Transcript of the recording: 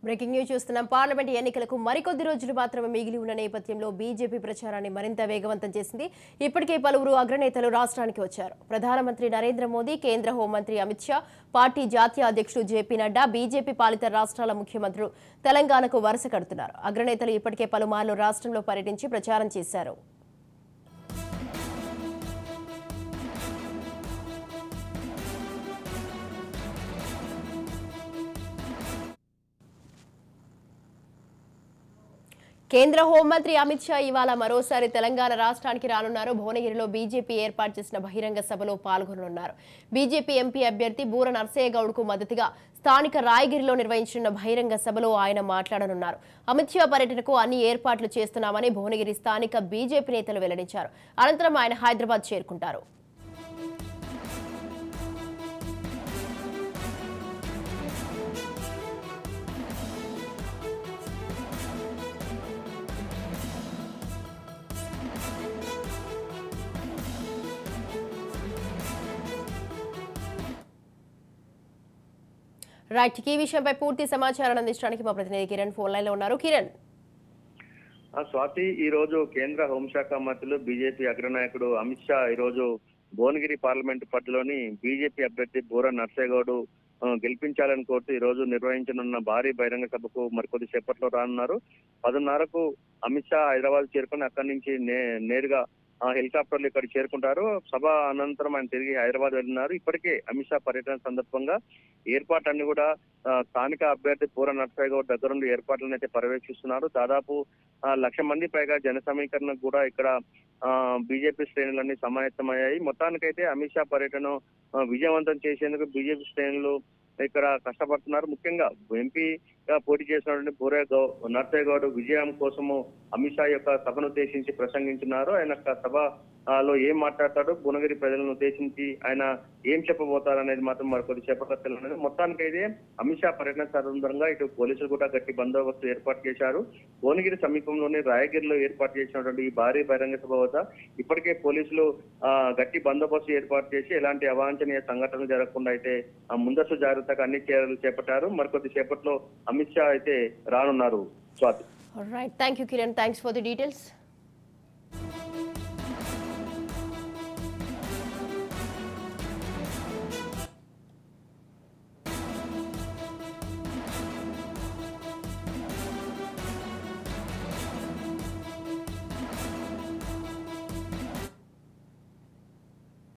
Breaking news చూస్తున్నాం. Parliament ఎన్నికలకు మరికొద్ది రోజులు మాత్రమే మిగిలి ఉన్న నేపథ్యంలో బీజేపీ ప్రచారాన్ని మరింత వేగవంతం చేసింది. ఇప్పటికే పలువురు అగ్రనేతలు రాష్ట్రానికి వచ్చారు. ప్రధానమంత్రి నరేంద్ర మోదీ, కేంద్ర హోంమంత్రి అమిత్ షా, పార్టీ జాతీయ అధ్యక్షుడు జేపీ నడ్డా, బీజేపీ పాలిత రాష్ట్రాల ముఖ్యమంత్రులు తెలంగాణకు వరుస కడుతున్నారు. అగ్రనేతలు ఇప్పటికే పలుమార్లు రాష్ట్రంలో పర్యటించి ప్రచారం చేశారు. కేంద్ర హోంమంత్రి అమిత్ షా ఇవాళ మరోసారి తెలంగాణ రాష్ట్రానికి రానున్నారు. భువనగిరిలో బీజేపీ ఏర్పాటు చేసిన బహిరంగ సభలో పాల్గొననున్నారు. బీజేపీ ఎంపీ అభ్యర్థి బూర నర్సయ్య గౌడ్కు మద్దతుగా స్థానిక రాయగిరిలో నిర్వహించిన బహిరంగ సభలో ఆయన మాట్లాడనున్నారు. అమిత్ షా పర్యటనకు అన్ని ఏర్పాట్లు చేస్తున్నామని భువనగిరి స్థానిక బీజేపీ నేతలు వెల్లడించారు. అనంతరం ఆయన హైదరాబాద్ చేరుకుంటారు. రైట్, ఈ విషయంపై పూర్తి సమాచారాన్ని అందించడానికి మా ప్రతినిధి కిరణ్ ఫోన్ లైన్ లో ఉన్నారు. కిరణ్, స్వాతి, ఈ రోజు కేంద్ర హోంశాఖ మంత్రులు బీజేపీ అగ్రనాయకుడు అమిత్ షా ఈ రోజు భువనగిరి పార్లమెంటు పరిధిలోని బీజేపీ అభ్యర్థి బూర నర్సయ్య గౌడ్ గెలిపించాలని కోరుతూ ఈ రోజు నిర్వహించనున్న భారీ బహిరంగ సభకు మరికొద్ది సేపట్లో రానున్నారు. 10:30కు అమిత్ షా హైదరాబాద్ చేరుకుని అక్కడి నుంచి నేరుగా హెలికాప్టర్లు ఇక్కడ చేరుకుంటారు. సభ అనంతరం ఆయన తిరిగి హైదరాబాద్ వెళ్తున్నారు. ఇప్పటికే అమిత్ షా పర్యటన సందర్భంగా ఏర్పాట్లన్నీ కూడా స్థానిక అభ్యర్థి బూర నర్సయ్య గౌడ్ దగ్గరుండి ఏర్పాట్లను అయితే పర్యవేక్షిస్తున్నారు. దాదాపు 1,00,000 మంది పైగా జన సమీకరణకు కూడా ఇక్కడ బీజేపీ శ్రేణులన్నీ సమాయత్తమయ్యాయి. మొత్తానికైతే అమిత్ షా పర్యటన విజయవంతం చేసేందుకు బీజేపీ శ్రేణులు ఇక్కడ కష్టపడుతున్నారు. ముఖ్యంగా ఎంపీగా పోటీ చేసినటువంటి బూర నర్సయ్య గౌడ్ విజయం కోసము అమిత్ షా యొక్క సభను ఉద్దేశించి ప్రసంగించున్నారు. ఆయన సభలో ఏం మాట్లాడతాడు, భువనగిరి ప్రజలను ఉద్దేశించి ఆయన ఏం చెప్పబోతారు అనేది మాత్రం మరికొద్ది సేపట్లో తెలియదు. మొత్తానికైతే అమిత్ షా పర్యటన సందర్భంగా ఇటు పోలీసులు కూడా గట్టి బందోబస్తు ఏర్పాటు చేశారు. భువనగిరి సమీపంలోని రాయగిరిలో ఏర్పాటు చేసినటువంటి ఈ భారీ బహిరంగ సభ వద్ద ఇప్పటికే పోలీసులు గట్టి బందోబస్తు ఏర్పాటు చేసి ఎలాంటి అవాంఛనీయ సంఘటనలు జరగకుండా అయితే ముందస్తు జాగ్రత్తగా అన్ని చర్యలు చేపట్టారు. మరికొద్ది సేపట్లో అమిత్ షా అయితే రానున్నారు. Swathi. Right, thank you Kiran, thanks for the details.